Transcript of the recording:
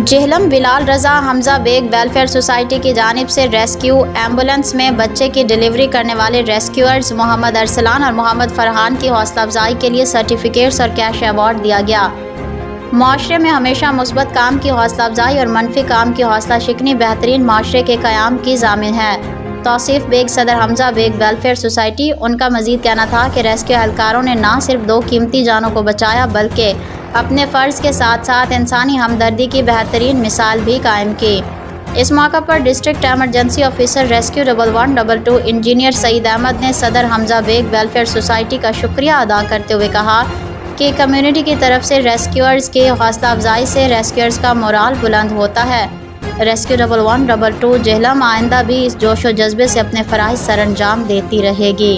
جہلم بلال رضا حمزہ bag welfare society کی جانب سے ریسکیو ایمبولینس میں بچے کی ڈلیوری کرنے والے ریسکیورز محمد ارسلان اور محمد فرحان کی حوصلہ افزائی کے لیے سرٹیفکیٹس اور کیش ایوارڈ دیا گیا۔ معاشرے میں ہمیشہ مثبت کام کی حوصلہ افزائی اور منفی کام کی حوصلہ شکنی بہترین معاشرے کے قیام کی ضامن ہے۔ توصیف بیگ صدر حمزہ بیگ ویلفیئر سوسائٹی۔ ان کا مزید کہنا تھا کہ ریسکیو اہلکاروں نے نہ صرف 2 قیمتی جانوں کو بچایا بلکہ اپنے فرض کے ساتھ ساتھ انسانی ہمدردی کی بہترین مثال بھی قائم کی۔ اس موقع پر district emergency officer rescue 1122 engineer Saeed Ahmed نے صدر حمزہ بیگ ویلفیئر سوسائٹی کا شکریہ ادا کرتے ہوئے کہا کہ کمیونٹی کی طرف سے ریسکیورز کی حوصلہ افزائی سے ریسکیورز کا مورال بلند ہوتا ہے۔ ریسکیو 1122 جہلم آئندہ بھی اس جوش و جذبے سے اپنے فرائض سر انجام دیتی رہے گی۔